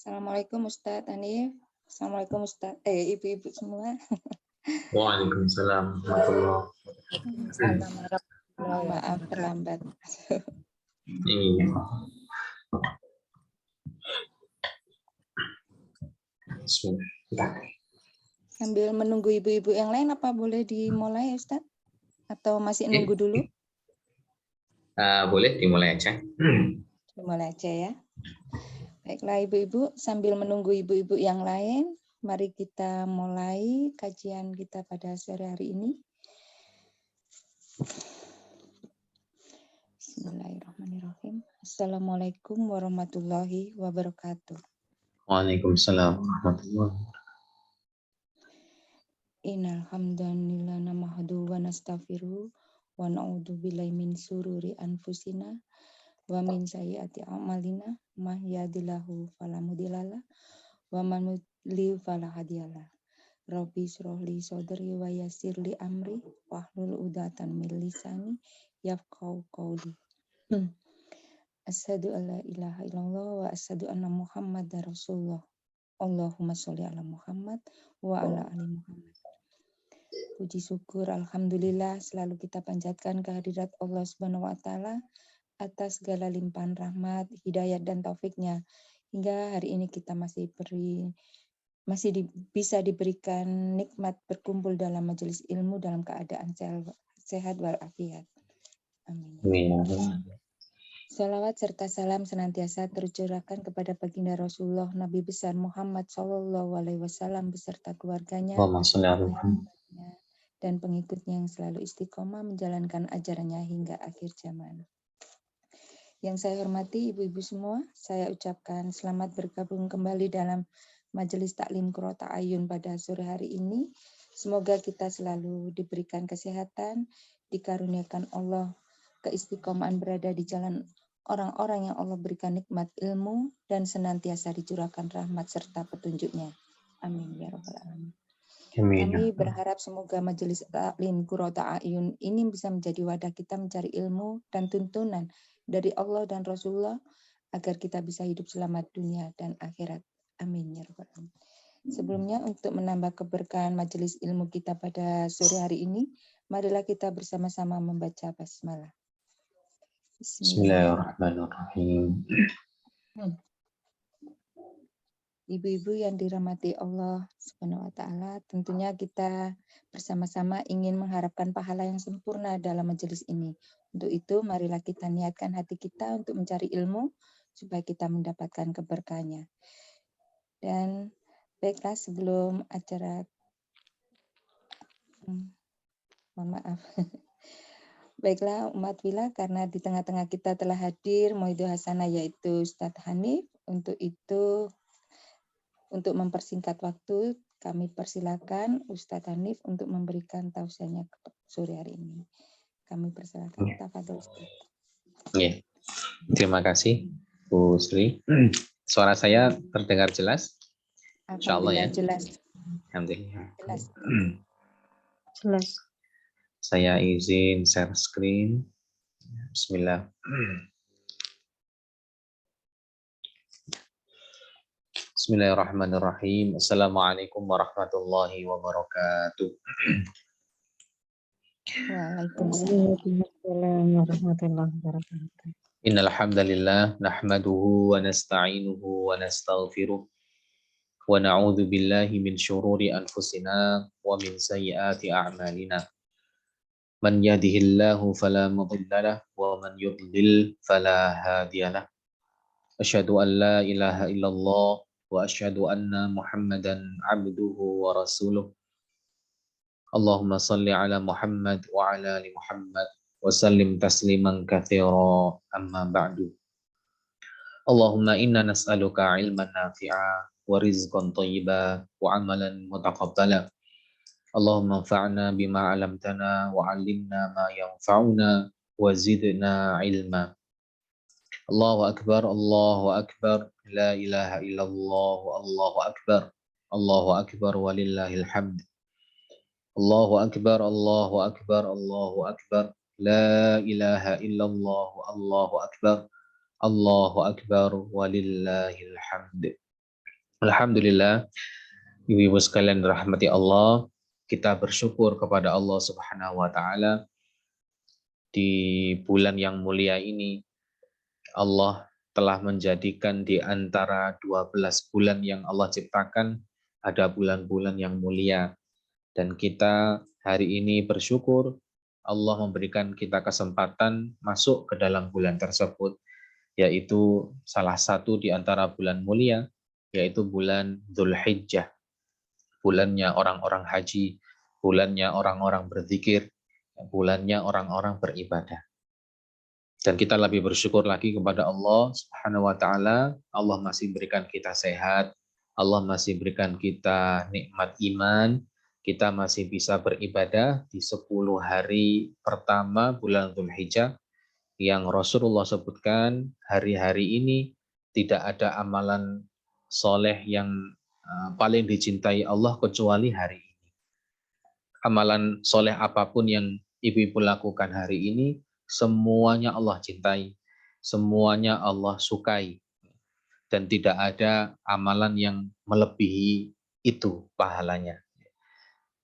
Assalamualaikum Ustadz Hanif. Assalamualaikum Ustadz. Ibu-ibu semua. Waalaikumsalam warahmatullahi wabarakatuh. Maaf terlambat. Iya. Bismillah. Sambil menunggu ibu-ibu yang lain, apa boleh dimulai Ustadz? Atau masih nunggu dulu? Boleh dimulai aja. Dimulai aja ya. Baiklah ibu-ibu, sambil menunggu ibu-ibu yang lain, mari kita mulai kajian kita pada sore hari ini. Bismillahirrahmanirrahim. Assalamualaikum warahmatullahi wabarakatuh. Waalaikumsalam warahmatullahi wabarakatuh. Innal hamdalillah nahmaduhu wa nastaghfiruh wa na'udzu billahi min sururi anfusina wa min sayyiati a'malina may yahdihillahu fala mudhillalah wa man yudlil fala hadiyalah. Rabbi shrah li sadri wa yassir li amri wahlul 'uqdatam min lisani yafqahu qawli. Asyhadu alla ilaha illallah wa asyhadu anna Muhammadar Rasulullah. Allahumma sholli ala Muhammad wa ala ali Muhammad. Puji syukur alhamdulillah selalu kita panjatkan kehadirat Allah Subhanahu wa taala atas segala limpahan rahmat, hidayat dan taufiknya hingga hari ini kita bisa diberikan nikmat berkumpul dalam majelis ilmu dalam keadaan sehat walafiat. Amin. Salawat serta salam senantiasa tercurahkan kepada baginda Rasulullah Nabi besar Muhammad Sallallahu Alaihi Wasallam beserta keluarganya dan pengikutnya yang selalu istiqomah menjalankan ajarannya hingga akhir zaman. Yang saya hormati ibu-ibu semua, saya ucapkan selamat bergabung kembali dalam Majelis Taklim Qurra Ta'ayun pada sore hari ini. Semoga kita selalu diberikan kesehatan, dikaruniakan Allah keistiqomahan berada di jalan orang-orang yang Allah berikan nikmat ilmu dan senantiasa dicurahkan rahmat serta petunjuknya. Amin ya rabbal alamin. Kami berharap semoga Majelis Taklim Qurra Ta'ayun ini bisa menjadi wadah kita mencari ilmu dan tuntunan dari Allah dan Rasulullah agar kita bisa hidup selamat dunia dan akhirat. Amin ya rabbal alamin. Sebelumnya untuk menambah keberkahan majelis ilmu kita pada sore hari ini, marilah kita bersama-sama membaca basmalah. Bismillahirrahmanirrahim. Ibu-ibu yang dirahmati Allah Subhanahu wa taala, tentunya kita bersama-sama ingin mengharapkan pahala yang sempurna dalam majelis ini. Untuk itu, marilah kita niatkan hati kita untuk mencari ilmu supaya kita mendapatkan keberkahannya. Dan baiklah sebelum acara mohon maaf. Baiklah umat Wila, karena di tengah-tengah kita telah hadir Muhyiddin Hasanah yaitu Ustadz Hanif. Untuk itu, untuk mempersingkat waktu, kami persilakan Ustadz Hanif untuk memberikan tausiahnya sore hari ini. Kami persilakan. Tafadhol Ustadz. Ya. Terima kasih Bu Sri. Suara saya terdengar jelas? Insyaallah ya. Jelas. Alhamdulillah. Jelas. Saya izin share screen. Bismillah. Bismillahirrahmanirrahim. Assalamualaikum warahmatullahi wabarakatuh. Waalaikumsalam warahmatullahi wabarakatuh. Innal hamdalillah nahmaduhu wa nasta'inuhu wa nastaghfiruh wa na'udzu billahi min syururi anfusina wa min sayyiati a'malina. Man yahdihillahu fala mudhillalah wa man yudlil fala hadiyalah. Asyhadu an la ilaha illallah wa asyhadu anna Muhammadan abduhu wa rasuluh. Allahumma salli ala Muhammad wa ala ali Muhammad وسلم تسليما كثيرا أما بعد اللهم إنا نسألك علما نافعا ورزقا طيبا وعملا متقبلا اللهم انفعنا بما علمتنا وعلمنا ما ينفعنا وزدنا علما الله أكبر الله أكبر لا إله إلا الله الله أكبر الله أكبر ولله الحمد الله أكبر الله أكبر الله أكبر لا إله إلا الله الله أكبر الله أكبر ولله الحمد. Alhamdulillah, ibu-ibu sekalian dirahmati Allah, kita bersyukur kepada Allah Subhanahu wa taala di bulan yang mulia ini. Allah telah menjadikan di antara 12 bulan yang Allah ciptakan ada bulan-bulan yang mulia. Dan kita hari ini bersyukur Allah memberikan kita kesempatan masuk ke dalam bulan tersebut, yaitu salah satu di antara bulan mulia, yaitu bulan Dzulhijjah. Bulannya orang-orang haji, bulannya orang-orang berzikir, bulannya orang-orang beribadah. Dan kita lebih bersyukur lagi kepada Allah Subhanahu wa taala, Allah masih berikan kita sehat, Allah masih berikan kita nikmat iman, kita masih bisa beribadah di 10 hari pertama bulan Dzulhijjah yang Rasulullah sebutkan hari-hari ini tidak ada amalan soleh yang paling dicintai Allah kecuali hari ini. Amalan soleh apapun yang ibu-ibu lakukan hari ini, semuanya Allah cintai, semuanya Allah sukai, dan tidak ada amalan yang melebihi itu pahalanya.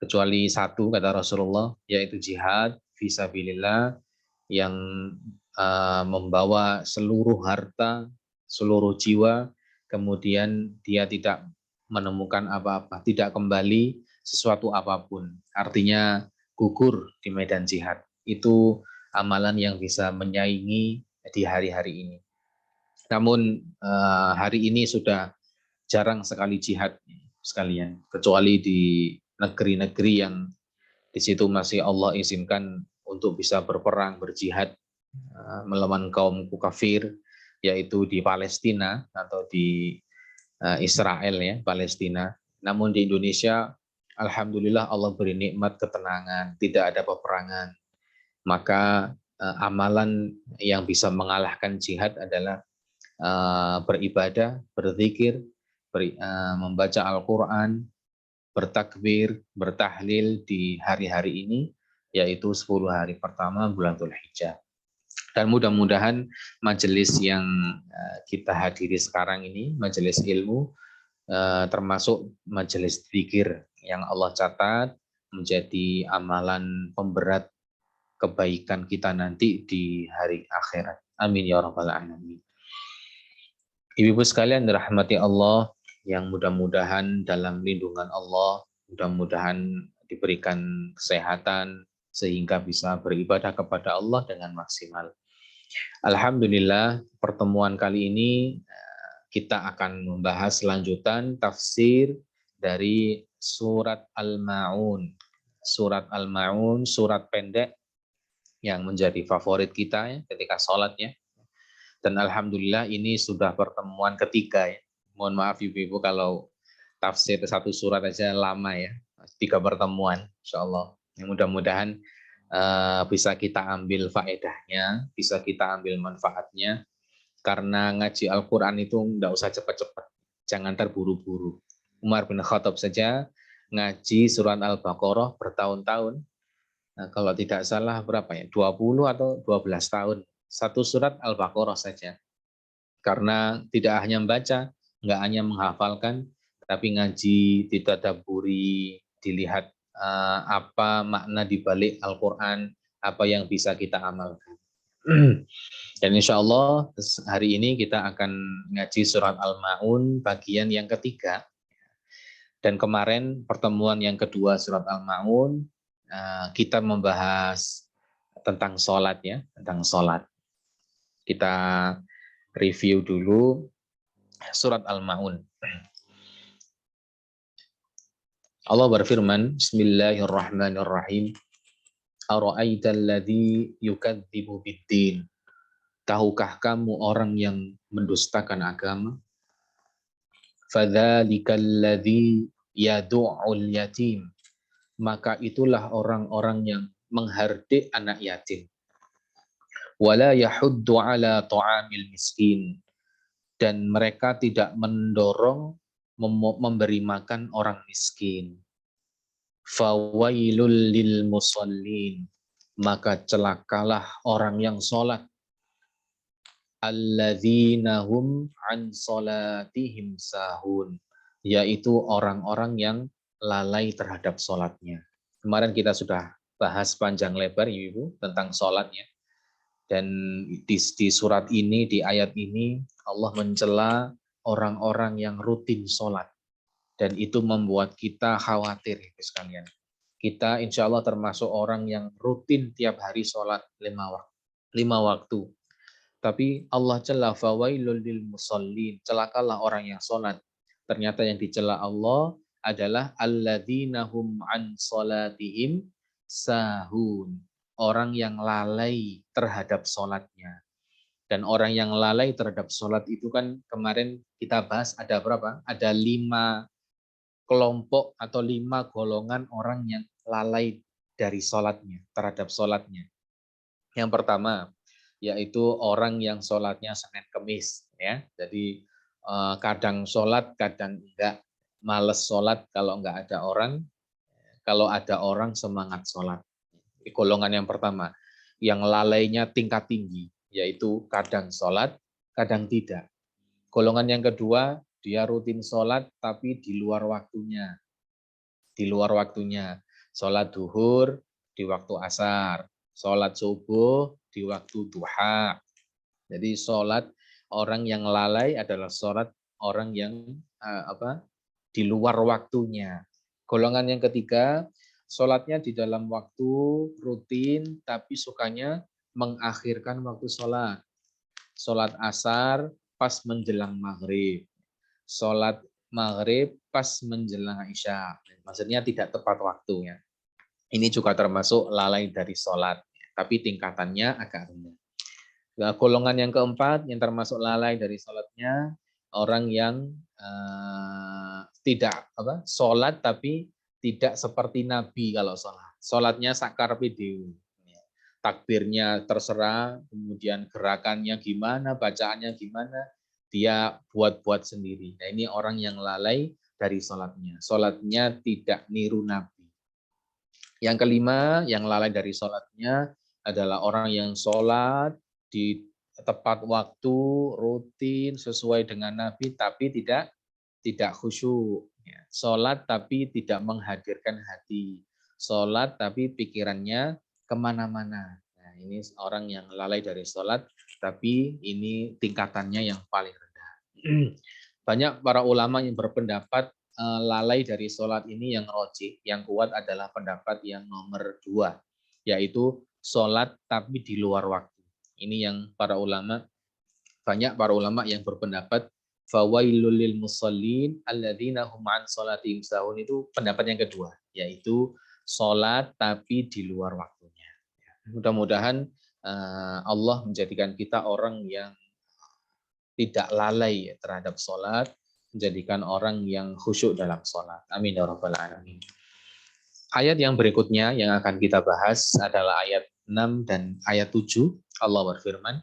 Kecuali satu, kata Rasulullah, yaitu jihad fisabilillah yang membawa seluruh harta, seluruh jiwa, kemudian dia tidak menemukan apa-apa, tidak kembali sesuatu apapun. Artinya gugur di medan jihad. Itu amalan yang bisa menyaingi di hari-hari ini. Namun hari ini sudah jarang sekali jihad sekalian, kecuali di negeri-negeri yang di situ masih Allah izinkan untuk bisa berperang, berjihad melawan kaum kafir, yaitu di Palestina atau di Israel ya, Palestina. Namun di Indonesia, alhamdulillah Allah beri nikmat ketenangan, tidak ada peperangan. Maka amalan yang bisa mengalahkan jihad adalah beribadah, berzikir, membaca Al-Quran, bertakbir, bertahlil di hari-hari ini, yaitu 10 hari pertama bulan Dzulhijjah. Dan mudah-mudahan majelis yang kita hadiri sekarang ini, majelis ilmu, termasuk majelis zikir yang Allah catat menjadi amalan pemberat kebaikan kita nanti di hari akhirat. Amin ya rabbal alamin. Ibu-ibu sekalian dirahmati Allah, yang mudah-mudahan dalam lindungan Allah, mudah-mudahan diberikan kesehatan sehingga bisa beribadah kepada Allah dengan maksimal. Alhamdulillah, pertemuan kali ini kita akan membahas lanjutan tafsir dari surat Al-Ma'un. Surat Al-Ma'un, surat pendek yang menjadi favorit kita ya, ketika sholat ya. Dan alhamdulillah ini sudah pertemuan ketiga ya. Mohon maaf ibu-ibu kalau tafsir satu surat aja lama ya. 3 pertemuan insyaallah. Yang mudah-mudahan bisa kita ambil faedahnya, bisa kita ambil manfaatnya. Karena ngaji Al-Quran itu nggak usah cepat-cepat, jangan terburu-buru. Umar bin Khattab saja ngaji surat Al-Baqarah bertahun-tahun. Nah, kalau tidak salah berapa ya? 20 atau 12 tahun. Satu surat Al-Baqarah saja. Karena tidak hanya membaca, nggak hanya menghafalkan, tapi ngaji, ditadabburi, dilihat apa makna dibalik Al-Quran, apa yang bisa kita amalkan. Dan insya Allah hari ini kita akan ngaji surat Al-Ma'un bagian yang ketiga. Dan kemarin pertemuan yang kedua surat Al-Ma'un kita membahas tentang sholat ya, tentang sholat. Kita review dulu surat Al-Ma'un. Allah berfirman, Bismillahirrahmanirrahim. Ara'aital ladzi yukadzibu biddin. Tahukah kamu orang yang mendustakan agama? Fadzalikal ladzi yad'ul yatim. Maka itulah orang-orang yang menghardik anak yatim. Wala yahuddu ala ta'amil miskin. Dan mereka tidak mendorong memberi makan orang miskin. Fawailul lil musallin. Maka celakalah orang yang sholat. Alladzina hum an sholatihim sahun. Yaitu orang-orang yang lalai terhadap sholatnya. Kemarin kita sudah bahas panjang lebar Ibu tentang sholatnya. Dan di surat ini, di ayat ini, Allah mencela orang-orang yang rutin sholat. Dan itu membuat kita khawatir, Ibu sekalian. Kita insya Allah termasuk orang yang rutin tiap hari sholat 5 waktu. Tapi Allah cela fawailul lil musallin. Celakalah orang yang sholat. Ternyata yang dicela Allah adalah alladzina hum an sholatihim sahun. Orang yang lalai terhadap sholatnya. Dan orang yang lalai terhadap sholat itu kan kemarin kita bahas ada berapa? Ada 5 kelompok atau 5 golongan orang yang lalai dari sholatnya, terhadap sholatnya. Yang pertama, yaitu orang yang sholatnya Senin Kemis. Ya. Jadi kadang sholat, kadang enggak. Males sholat kalau enggak ada orang. Kalau ada orang semangat sholat. Golongan yang pertama, yang lalainya tingkat tinggi, yaitu kadang sholat, kadang tidak. Golongan yang kedua, dia rutin sholat, tapi di luar waktunya. Di luar waktunya. Sholat duhur di waktu asar, sholat subuh di waktu duha. Jadi sholat orang yang lalai adalah sholat orang yang di luar waktunya. Golongan yang ketiga, sholatnya di dalam waktu rutin, tapi sukanya mengakhirkan waktu sholat. Sholat asar pas menjelang maghrib. Sholat maghrib pas menjelang isya. Maksudnya tidak tepat waktunya. Ini juga termasuk lalai dari sholat. Tapi tingkatannya agak rendah. Nah, golongan yang keempat yang termasuk lalai dari sholatnya, orang yang tidak sholat tapi tidak seperti Nabi kalau sholat. Sholatnya sakarpe dewi. Takbirnya terserah, kemudian gerakannya gimana, bacaannya gimana, dia buat-buat sendiri. Nah ini orang yang lalai dari sholatnya. Sholatnya tidak niru Nabi. Yang kelima, yang lalai dari sholatnya adalah orang yang sholat di tepat waktu, rutin, sesuai dengan Nabi, tapi tidak khusyuk. Sholat tapi tidak menghadirkan hati. Sholat tapi pikirannya kemana-mana. Nah, ini orang yang lalai dari sholat, tapi ini tingkatannya yang paling rendah. Banyak para ulama yang berpendapat lalai dari sholat ini yang rojih, yang kuat adalah pendapat yang nomor 2, yaitu sholat tapi di luar waktu. Ini yang banyak para ulama yang berpendapat fawailul lil musallin alladzina hum an sholatihim sahun, itu pendapat yang kedua, yaitu sholat tapi di luar waktunya. Mudah-mudahan Allah menjadikan kita orang yang tidak lalai terhadap sholat, menjadikan orang yang khusyuk dalam sholat. Amin ya rabbal alamin. Ayat yang berikutnya yang akan kita bahas adalah ayat 6 dan ayat 7. Allah berfirman,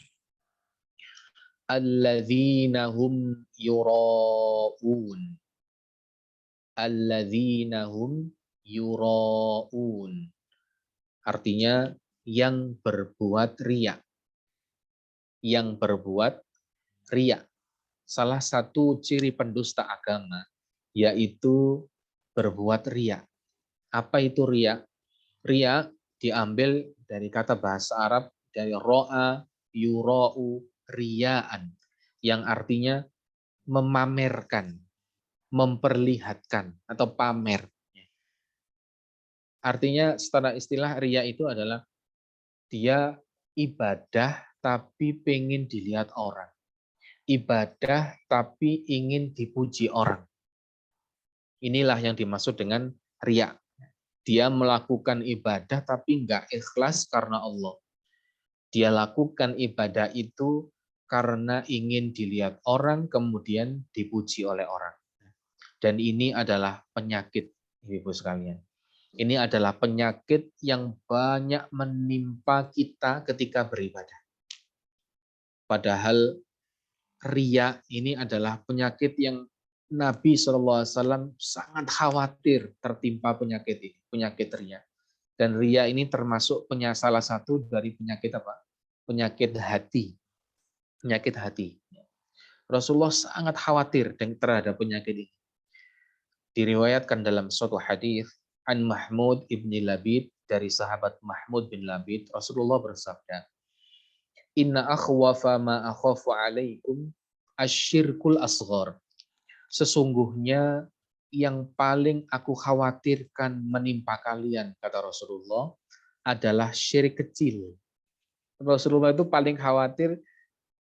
alladzina hum yura'un. Alladzina hum yura'un. Artinya yang berbuat riya. Yang berbuat riya. Salah satu ciri pendusta agama yaitu berbuat riya. Apa itu riya? Riya diambil dari kata bahasa Arab dari ro'a, yura'u, riya'an, yang artinya memamerkan, memperlihatkan atau pamer. Artinya secara istilah riya itu adalah dia ibadah tapi pengen dilihat orang. Ibadah tapi ingin dipuji orang. Inilah yang dimaksud dengan riya. Dia melakukan ibadah tapi nggak ikhlas karena Allah. Dia lakukan ibadah itu karena ingin dilihat orang, kemudian dipuji oleh orang. Dan ini adalah penyakit, Ibu sekalian. Ini adalah penyakit yang banyak menimpa kita ketika beribadah. Padahal riya ini adalah penyakit yang Nabi SAW sangat khawatir tertimpa penyakit ini, penyakit riya. Dan riya ini termasuk salah satu dari penyakit apa? Penyakit hati. Penyakit hati. Rasulullah sangat khawatir terhadap penyakit ini. Diriwayatkan dalam suatu hadis an Mahmud ibn Labid dari sahabat Mahmud bin Labid, Rasulullah bersabda, Inna akhwafa ma akhafu alaikum asyirkul asghar. Sesungguhnya yang paling aku khawatirkan menimpa kalian, kata Rasulullah, adalah syirik kecil. Rasulullah itu paling khawatir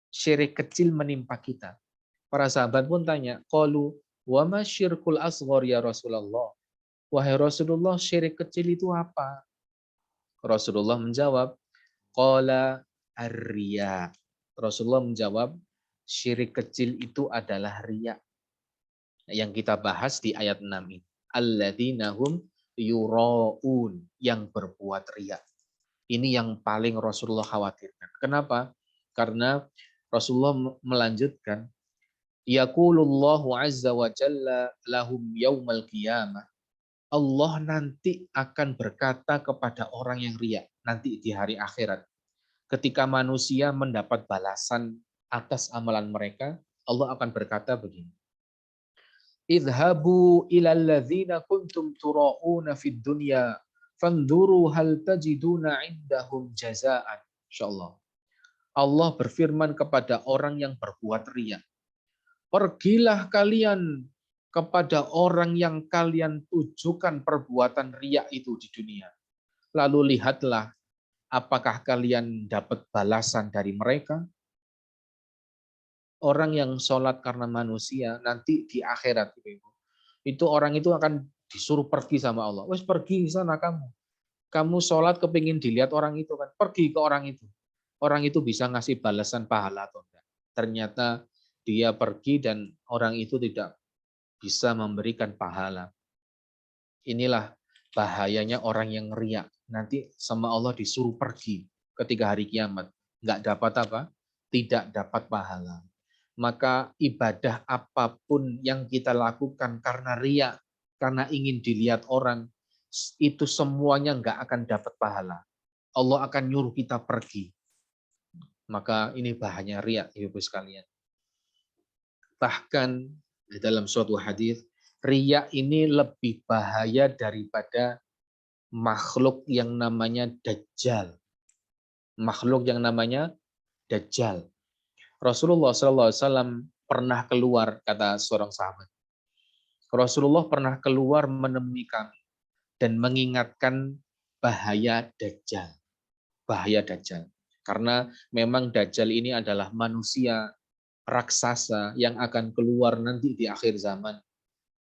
syirik kecil menimpa kita. Para sahabat pun tanya, qalu wa ma syirkul asghar ya Rasulullah? Wahai Rasulullah, syirik kecil itu apa? Rasulullah menjawab, qala ar-riya. Rasulullah menjawab, syirik kecil itu adalah riya. Yang kita bahas di ayat 6 ini. Alladzina hum yura'un, yang berbuat riya. Ini yang paling Rasulullah khawatirkan. Kenapa? Karena Rasulullah melanjutkan, yaqulullahu azza wa jalla lahum yaumal qiyamah. Allah nanti akan berkata kepada orang yang riya nanti di hari akhirat. Ketika manusia mendapat balasan atas amalan mereka, Allah akan berkata begini. Idhabu ilal ladzina kuntum tura'una fid dunya fanduru hal tajiduna indahum jazaan. Insyaallah. Allah berfirman kepada orang yang berbuat riya. Pergilah kalian kepada orang yang kalian tujukan perbuatan riya itu di dunia. Lalu lihatlah apakah kalian dapat balasan dari mereka. Orang yang sholat karena manusia nanti di akhirat itu orang itu akan disuruh pergi sama Allah. Wes pergi ke sana kamu. Kamu sholat kepingin dilihat orang itu kan. Pergi ke orang itu. Orang itu bisa ngasih balasan pahala atau enggak. Ternyata dia pergi dan orang itu tidak bisa memberikan pahala. Inilah bahayanya orang yang riya. Nanti sama Allah disuruh pergi ketika hari kiamat. Nggak dapat apa? Tidak dapat pahala. Maka ibadah apapun yang kita lakukan karena riya, karena ingin dilihat orang, itu semuanya nggak akan dapat pahala. Allah akan nyuruh kita pergi. Maka ini bahayanya riya, Ibu sekalian. Bahkan di dalam suatu hadis, riya ini lebih bahaya daripada makhluk yang namanya Dajjal. Makhluk yang namanya Dajjal. Rasulullah SAW pernah keluar, kata seorang sahabat. Rasulullah pernah keluar menemui kami dan mengingatkan bahaya Dajjal. Bahaya Dajjal. Karena memang Dajjal ini adalah manusia raksasa yang akan keluar nanti di akhir zaman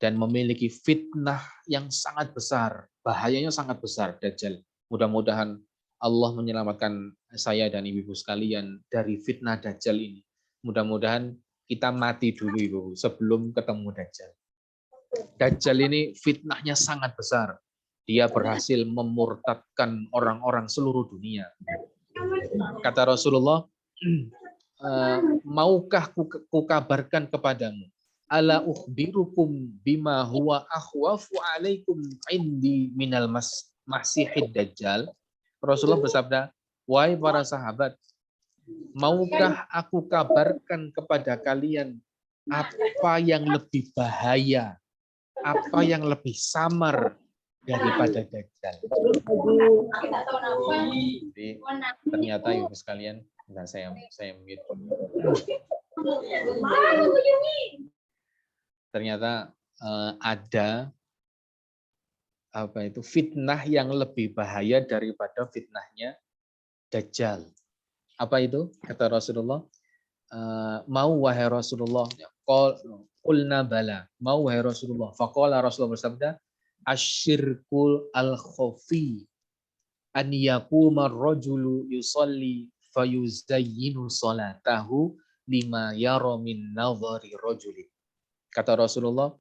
dan memiliki fitnah yang sangat besar. Bahayanya sangat besar Dajjal. Mudah-mudahan Allah menyelamatkan saya dan ibu-ibu sekalian dari fitnah Dajjal ini. Mudah-mudahan kita mati dulu Ibu sebelum ketemu Dajjal. Dajjal ini fitnahnya sangat besar. Dia berhasil memurtadkan orang-orang seluruh dunia. Kata Rasulullah, maukah kukabarkan kepadamu? Ala ukhbirukum bima huwa akhwafu alaikum indi minal masihid Dajjal. Rasulullah bersabda, wahai para sahabat, maukah aku kabarkan kepada kalian apa yang lebih bahaya, apa yang lebih samar daripada Dajjal? Jadi, ternyata Ibu sekalian, nah saya mute. Ternyata ada fitnah yang lebih bahaya daripada fitnahnya Dajjal. Apa itu? Kata Rasulullah, mau wahai Rasulullah, qulna bala, mau wahai Rasulullah. Faqala Rasulullah bersabda, asyirkul al-khafi an yaquma ar-rajulu yusalli fayuzayyinu salatahu lima yara min nadhari rajulin. Kata Rasulullah,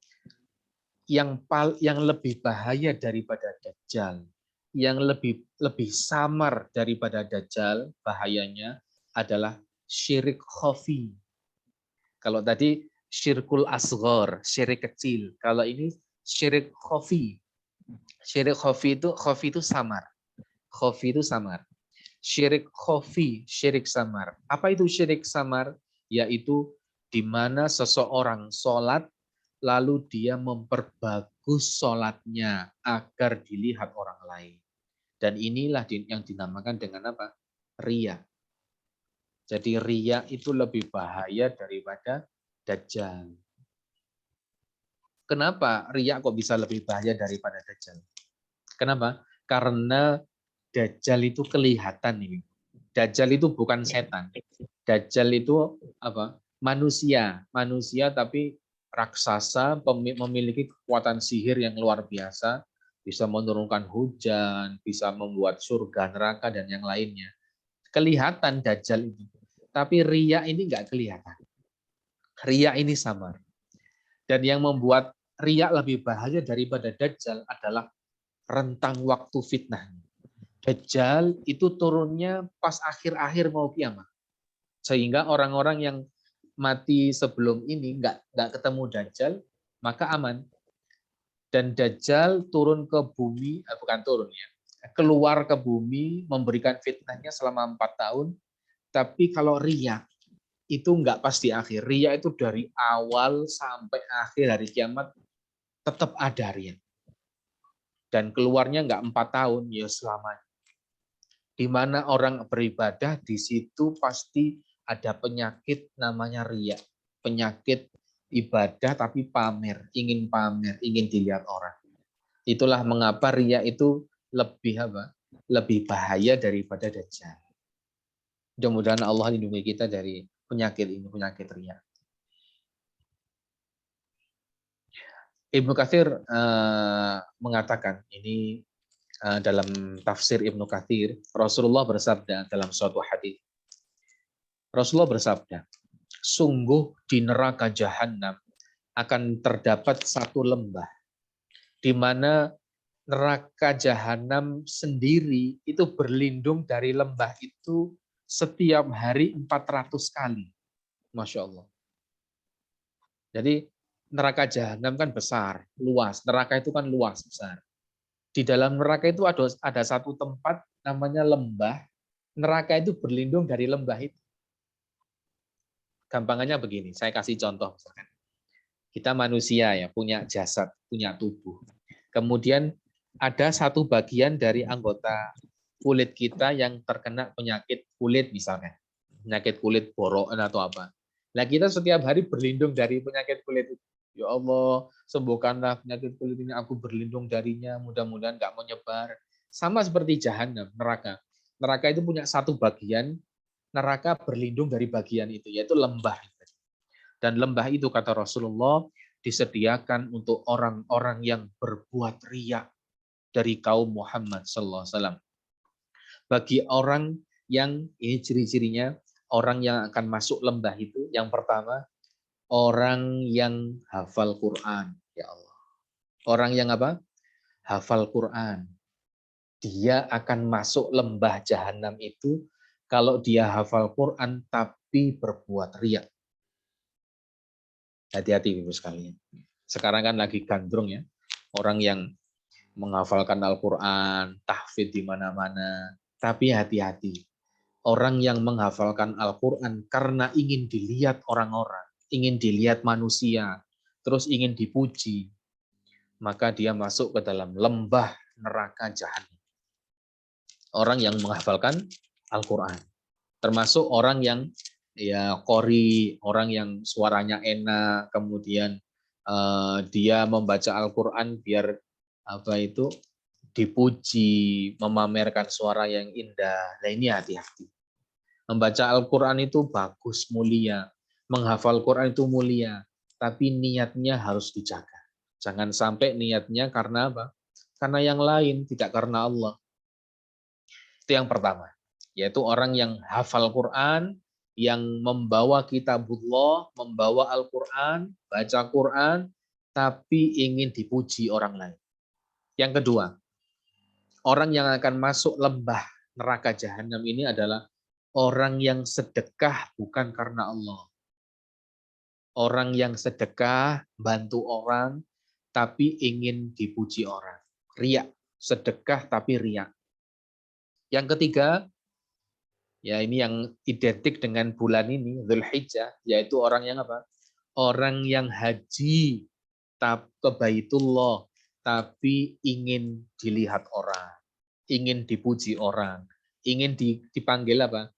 yang lebih bahaya daripada Dajjal, yang lebih samar daripada Dajjal bahayanya adalah syirik khafi. Kalau tadi syirkul asghar, syirik kecil. Kalau ini syirik khafi. Syirik khafi itu samar. Khafi itu samar. Syirik khafi, syirik samar. Apa itu syirik samar? Yaitu di mana seseorang sholat lalu dia memperbagus sholatnya agar dilihat orang lain. Dan inilah yang dinamakan dengan apa? Riya. Jadi riya itu lebih bahaya daripada Dajjal. Kenapa riya kok bisa lebih bahaya daripada Dajjal? Kenapa? Karena Dajjal itu kelihatan ini. Dajjal itu bukan setan. Dajjal itu apa? Manusia tapi raksasa, memiliki kekuatan sihir yang luar biasa, bisa menurunkan hujan, bisa membuat surga, neraka dan yang lainnya. Kelihatan Dajjal itu. Tapi riya ini nggak kelihatan. Riya ini samar. Dan yang membuat riya lebih bahaya daripada Dajjal adalah rentang waktu fitnah. Dajjal itu turunnya pas akhir-akhir mau kiamat. Sehingga orang-orang yang mati sebelum ini nggak ketemu Dajjal, maka aman. Dan Dajjal turun ke bumi, bukan turun ya, keluar ke bumi, memberikan fitnahnya selama 4 tahun. Tapi kalau riya, itu nggak pas di akhir. Riya itu dari awal sampai akhir hari kiamat, tetap ada riya. Dan keluarnya nggak 4 tahun, ya selamanya. Di mana orang beribadah, di situ pasti ada penyakit namanya riya. Penyakit ibadah tapi pamer, ingin dilihat orang. Itulah mengapa riya itu lebih bahaya daripada Dajjal. Mudah-mudahan Allah lindungi kita dari penyakit ini, penyakit riya. Ibnu Katsir mengatakan ini dalam tafsir Ibnu Katsir, Rasulullah bersabda dalam suatu hadis. Rasulullah bersabda, sungguh di neraka Jahannam akan terdapat satu lembah, di mana neraka Jahannam sendiri itu berlindung dari lembah itu setiap hari 400 kali. Masya Allah. Jadi neraka Jahannam kan besar, luas. Neraka itu kan luas, besar. Di dalam neraka itu ada satu tempat namanya lembah. Neraka itu berlindung dari lembah itu. Gampangannya begini, saya kasih contoh misalkan. Kita manusia ya, punya jasad, punya tubuh. Kemudian ada satu bagian dari anggota kulit kita yang terkena penyakit kulit misalnya. Penyakit kulit borokan atau apa. Nah, kita setiap hari berlindung dari penyakit kulit itu. Ya Allah, sembuhkanlah penyakit kulit ini, aku berlindung darinya, mudah-mudahan nggak menyebar. Sama seperti Jahannam, neraka. Neraka itu punya satu bagian, neraka berlindung dari bagian itu, yaitu lembah. Dan lembah itu, kata Rasulullah, disediakan untuk orang-orang yang berbuat riya dari kaum Muhammad SAW. Bagi orang yang, ini ciri-cirinya, orang yang akan masuk lembah itu, yang pertama, orang yang hafal Quran. Ya Allah. Orang yang apa? Hafal Quran. Dia akan masuk lembah Jahannam itu kalau dia hafal Quran tapi berbuat riya. Hati-hati Ibu sekalian. Sekarang kan lagi gandrung ya. Orang yang menghafalkan Al-Quran, tahfidz di mana-mana. Tapi hati-hati. Orang yang menghafalkan Al-Quran karena ingin dilihat orang-orang, ingin dilihat manusia, terus ingin dipuji, maka dia masuk ke dalam lembah neraka Jahannam. Orang yang menghafalkan Al-Quran. Termasuk orang yang ya qori, orang yang suaranya enak, kemudian dia membaca Al-Quran biar apa itu dipuji, memamerkan suara yang indah. Nah ini hati-hati. Membaca Al-Quran itu bagus, mulia. Menghafal Quran itu mulia. Tapi niatnya harus dijaga. Jangan sampai niatnya karena apa? karena yang lain, tidak karena Allah. Itu yang pertama, yaitu orang yang hafal Quran, yang membawa kitabullah, membawa Al-Quran, baca Quran, tapi ingin dipuji orang lain. Yang kedua, orang yang akan masuk lembah neraka jahanam ini adalah orang yang sedekah bukan karena Allah. Orang yang sedekah, bantu orang, tapi ingin dipuji orang. Riya, sedekah tapi riya. Yang ketiga, ya ini yang identik dengan bulan ini, Dzulhijjah, yaitu orang yang apa? Orang yang haji ke Baitullah, tapi ingin dilihat orang, ingin dipuji orang, ingin dipanggil apa?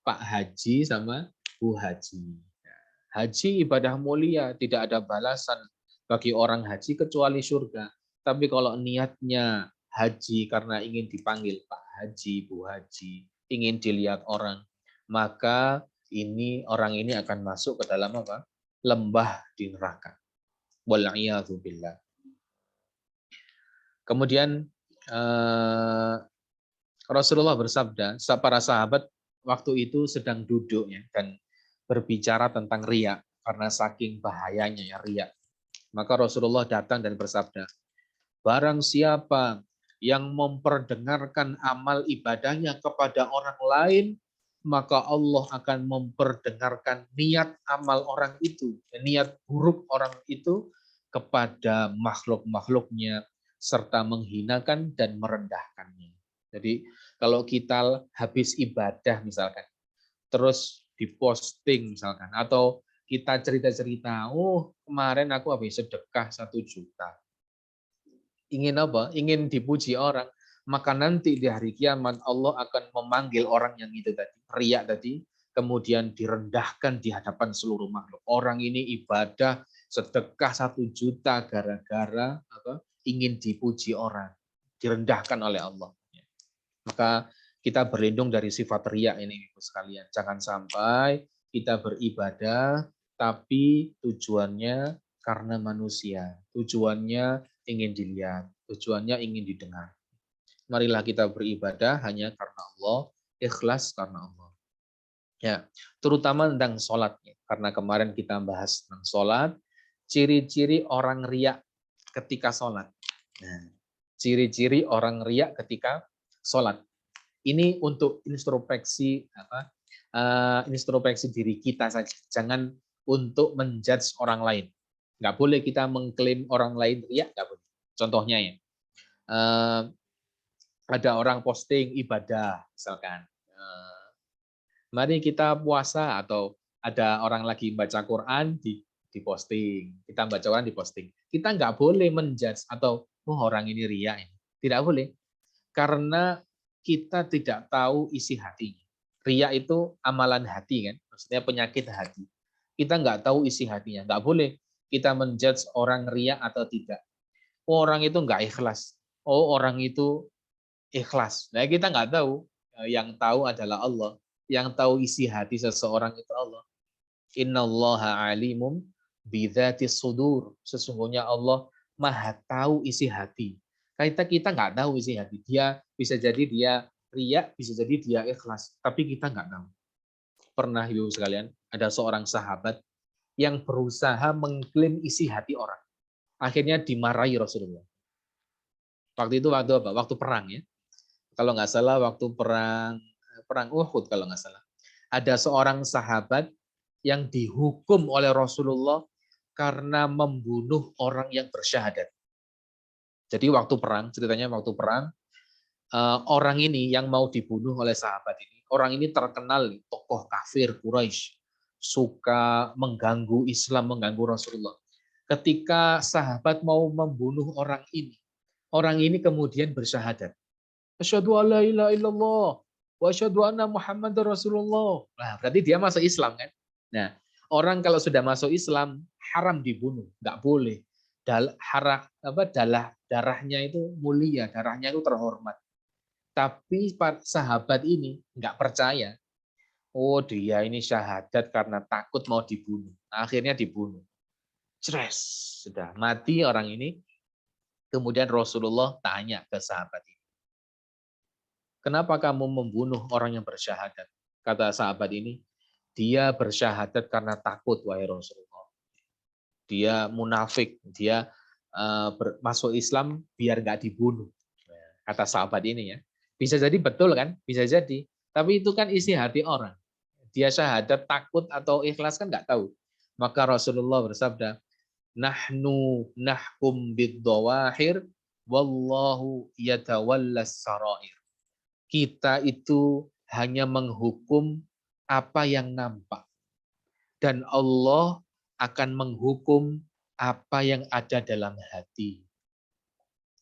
Pak Haji sama Bu Haji. Haji ibadah mulia, tidak ada balasan bagi orang haji kecuali surga. Tapi kalau niatnya haji karena ingin dipanggil Pak Haji, Bu Haji, ingin dilihat orang, maka orang ini akan masuk ke dalam apa? Lembah di neraka. Wal'iyadzubillah. Kemudian Rasulullah bersabda, para sahabat waktu itu sedang duduk ya, dan berbicara tentang riya karena saking bahayanya ya riya. Maka Rasulullah datang dan bersabda, barang siapa yang memperdengarkan amal ibadahnya kepada orang lain, maka Allah akan memperdengarkan niat amal orang itu, niat buruk orang itu kepada makhluk-makhluknya, serta menghinakan dan merendahkannya. Jadi kalau kita habis ibadah misalkan, terus diposting misalkan, atau kita cerita-cerita, oh kemarin aku habis sedekah 1 juta. Ingin apa? Ingin dipuji orang. Maka nanti di hari kiamat Allah akan memanggil orang yang itu tadi, riya tadi, kemudian direndahkan di hadapan seluruh makhluk. Orang ini ibadah sedekah 1 juta gara-gara apa? Ingin dipuji orang, direndahkan oleh Allah. Maka kita berlindung dari sifat riya ini, Ibu sekalian. Jangan sampai kita beribadah, tapi tujuannya karena manusia. Tujuannya ingin dilihat, tujuannya ingin didengar. Marilah kita beribadah hanya karena Allah, ikhlas karena Allah. Ya, terutama tentang sholatnya. Karena kemarin kita bahas tentang sholat, ciri-ciri orang riya ketika sholat. Nah, ciri-ciri orang riya ketika sholat. Ini untuk introspeksi introspeksi diri kita saja. Jangan untuk menjudge orang lain. Nggak boleh kita mengklaim orang lain riya, nggak boleh. Contohnya ya, ada orang posting ibadah, misalkan. Mari kita puasa, atau ada orang lagi baca Quran di posting, kita baca Quran di posting. Kita nggak boleh menjudge atau orang ini riya. Tidak boleh. Karena kita tidak tahu isi hatinya. Riya itu amalan hati kan, maksudnya penyakit hati. Kita nggak tahu isi hatinya, nggak boleh kita menjudge orang riya atau tidak. Oh, orang itu nggak ikhlas. Oh, orang itu ikhlas. Nah, kita nggak tahu. Yang tahu adalah Allah. Yang tahu isi hati seseorang itu Allah. Innallaha alimum bidzatis sudur. Sesungguhnya Allah Maha tahu isi hati. Kita nggak tahu isi hati. Dia bisa jadi dia riya, bisa jadi dia ikhlas, tapi kita nggak tahu. Pernah Ibu sekalian, ada seorang sahabat yang berusaha mengklaim isi hati orang. Akhirnya dimarahi Rasulullah. Waktu itu waktu apa? Waktu perang ya. Kalau nggak salah waktu perang Uhud kalau nggak salah. Ada seorang sahabat yang dihukum oleh Rasulullah karena membunuh orang yang bersyahadat. Jadi waktu perang, ceritanya waktu perang, orang ini yang mau dibunuh oleh sahabat ini, orang ini terkenal tokoh kafir Quraisy, suka mengganggu Islam, mengganggu Rasulullah. Ketika sahabat mau membunuh orang ini kemudian bersyahadat. Asyhadu alla ilaha illallah wa asyhadu anna Muhammadar Rasulullah. Nah, berarti dia masuk Islam kan? Nah, orang kalau sudah masuk Islam haram dibunuh, nggak boleh. Darahnya itu mulia, darahnya itu terhormat. Tapi sahabat ini nggak percaya. Oh, dia ini syahadat karena takut mau dibunuh. Akhirnya dibunuh. Stres, sudah mati orang ini. Kemudian Rasulullah tanya ke sahabat ini, kenapa kamu membunuh orang yang bersyahadat? Kata sahabat ini, dia bersyahadat karena takut, wahai Rasulullah. Dia munafik, dia masuk Islam biar nggak dibunuh. Kata sahabat ini ya. Bisa jadi betul kan? Bisa jadi. Tapi itu kan isi hati orang. Dia syahadat takut atau ikhlas kan nggak tahu. Maka Rasulullah bersabda, nahnu nahkum bid-dhawahir wallahu yatawallas sarair. Kita itu hanya menghukum apa yang nampak dan Allah akan menghukum apa yang ada dalam hati.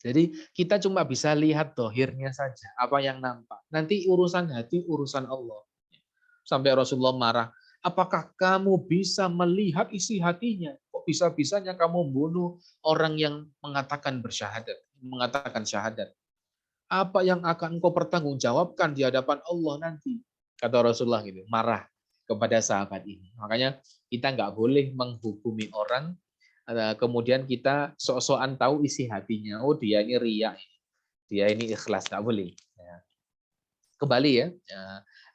Jadi kita cuma bisa lihat dohirnya saja, apa yang nampak. Nanti urusan hati, urusan Allah. Sampai Rasulullah marah, apakah kamu bisa melihat isi hatinya? Kok bisa-bisanya kamu membunuh orang yang mengatakan bersyahadat, mengatakan syahadat? Apa yang akan engkau pertanggungjawabkan di hadapan Allah nanti? Kata Rasulullah gitu, marah kepada sahabat ini. Makanya kita nggak boleh menghukumi orang, kemudian kita sok-sokan tahu isi hatinya. Oh dia ini riya, dia ini ikhlas, nggak boleh. Kembali ya,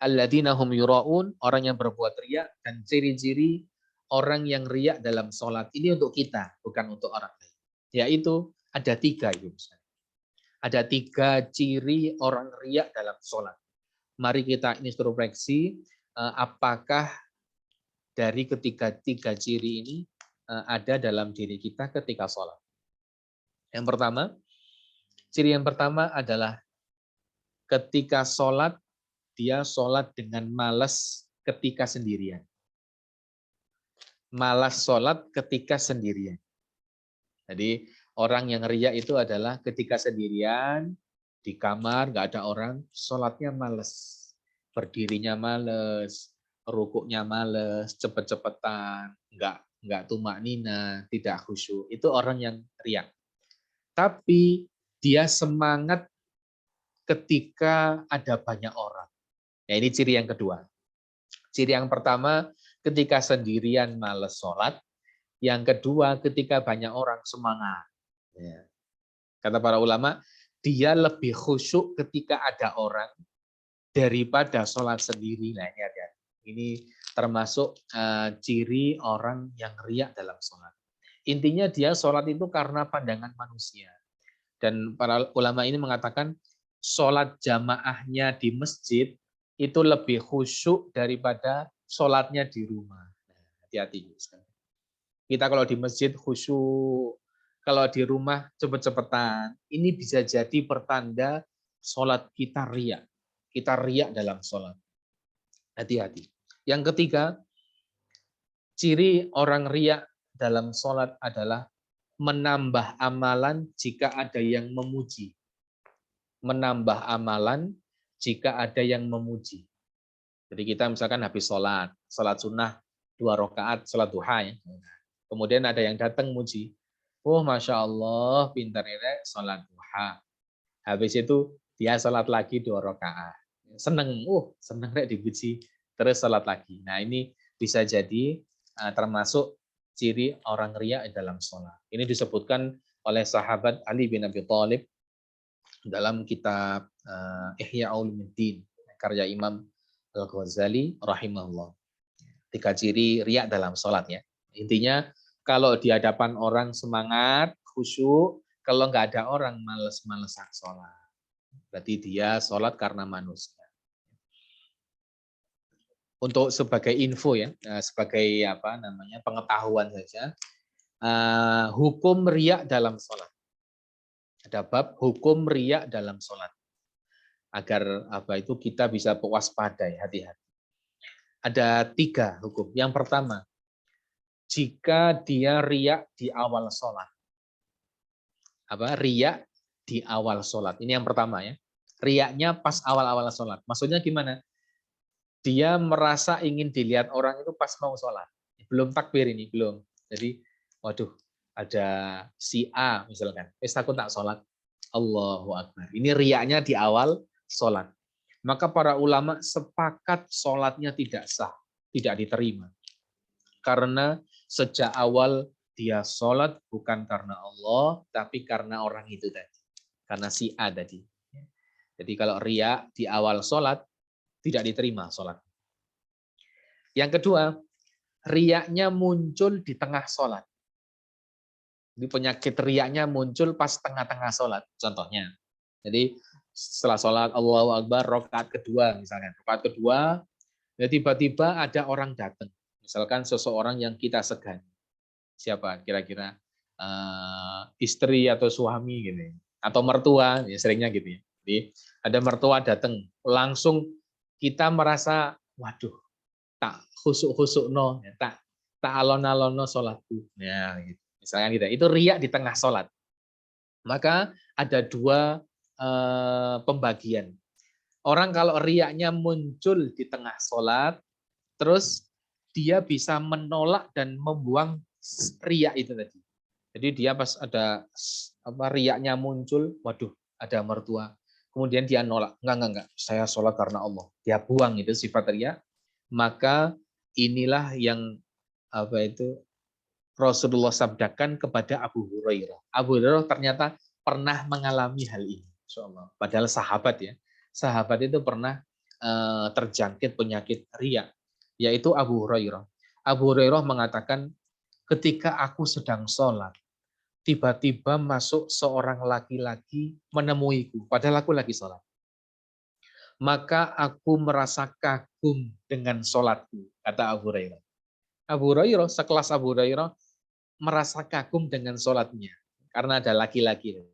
alladzina hum yuraun, orang yang berbuat riya, dan ciri-ciri orang yang riya dalam sholat. Ini untuk kita, bukan untuk orang lain. Yaitu ada 3 itu. Ada 3 ciri orang riya dalam sholat. Mari kita introspeksi, apakah dari ketiga ciri ini ada dalam diri kita ketika sholat. Yang pertama, ciri yang pertama adalah ketika sholat, dia sholat dengan malas ketika sendirian. Malas sholat ketika sendirian. Jadi orang yang riya itu adalah ketika sendirian, di kamar, nggak ada orang, sholatnya malas. Berdirinya malas, rukuknya malas, cepet-cepetan, nggak tumak nina, tidak khusyuk. Itu orang yang riya. Tapi dia semangat ketika ada banyak orang. Ya, ini ciri yang kedua. Ciri yang pertama, ketika sendirian malas sholat. Yang kedua, ketika banyak orang semangat. Ya. Kata para ulama, dia lebih khusyuk ketika ada orang daripada sholat sendiri. Nah, ini termasuk ciri orang yang riya dalam sholat. Intinya dia sholat itu karena pandangan manusia. Dan para ulama ini mengatakan sholat jamaahnya di masjid itu lebih khusyuk daripada sholatnya di rumah. Hati-hati. Kita kalau di masjid khusyuk, kalau di rumah cepet-cepetan. Ini bisa jadi pertanda sholat kita riya. Kita riya dalam sholat. Hati-hati. Yang ketiga, ciri orang riya dalam sholat adalah menambah amalan jika ada yang memuji. Menambah amalan jika ada yang memuji. Jadi kita misalkan habis sholat sunnah 2 rakaat, sholat duha ya. Kemudian ada yang datang muji. Oh Masya Allah, pintar ini sholat duha. Habis itu dia sholat lagi 2 rakaat. Seneng, seneng rek dipuji. Terus sholat lagi. Nah ini bisa jadi termasuk ciri orang riya dalam sholat. Ini disebutkan oleh sahabat Ali bin Abi Thalib dalam kitab Ihya Ulumuddin, karya Imam Al-Ghazali rahimahullah. 3 ciri riya dalam sholat ya. Intinya kalau di hadapan orang semangat, khusyuk, kalau nggak ada orang males-malesan sholat. Berarti dia sholat karena manusia. Untuk sebagai info ya, sebagai pengetahuan saja, hukum riya dalam sholat. Ada bab hukum riya dalam sholat. Agar kita bisa waspada, hati-hati. Ada 3 hukum. Yang pertama, jika dia riya di awal sholat. Riya di awal sholat. Ini yang pertama ya. Riyanya pas awal-awal sholat. Maksudnya gimana? Dia merasa ingin dilihat orang itu pas mau sholat. Belum takbir ini, belum. Jadi, waduh, ada si A misalkan. Aku tak sholat. Allahu Akbar. Ini riyanya di awal sholat. Maka para ulama sepakat sholatnya tidak sah, tidak diterima. Karena sejak awal dia sholat bukan karena Allah, tapi karena orang itu tadi. Karena si A tadi. Jadi kalau riya di awal sholat, tidak diterima sholat. Yang kedua, riyanya muncul di tengah sholat. Jadi penyakit riyanya muncul pas tengah-tengah sholat. Contohnya, jadi setelah sholat Allahu Akbar, rakaat kedua misalkan. Rakaat kedua, ya tiba-tiba ada orang datang. Misalkan seseorang yang kita segani. Siapa kira-kira? Istri atau suami gitu. Atau mertua, ya seringnya gitu ya. Jadi ada mertua datang, langsung kita merasa, waduh, tak khusuk-khusuk no, tak alon-alon no sholatku. Ya, gitu. Misalkan gitu. Itu riya di tengah sholat. Maka ada dua pembagian. Orang kalau riyanya muncul di tengah sholat, terus dia bisa menolak dan membuang riya itu tadi. Jadi dia pas ada riyanya muncul, waduh, ada mertua. Kemudian dia nolak, enggak, saya sholat karena Allah. Dia buang itu sifat riya. Maka inilah yang Rasulullah sabdakan kepada Abu Hurairah. Abu Hurairah ternyata pernah mengalami hal ini. Insyaallah. Padahal sahabat ya. Sahabat itu pernah terjangkit penyakit riya, yaitu Abu Hurairah. Abu Hurairah mengatakan, ketika aku sedang sholat, tiba-tiba masuk seorang laki-laki menemuiku, padahal aku lagi sholat. Maka aku merasa kagum dengan sholatku, kata Abu Hurairah. Abu Hurairah, sekelas Abu Hurairah, merasa kagum dengan sholatnya, karena ada laki-laki.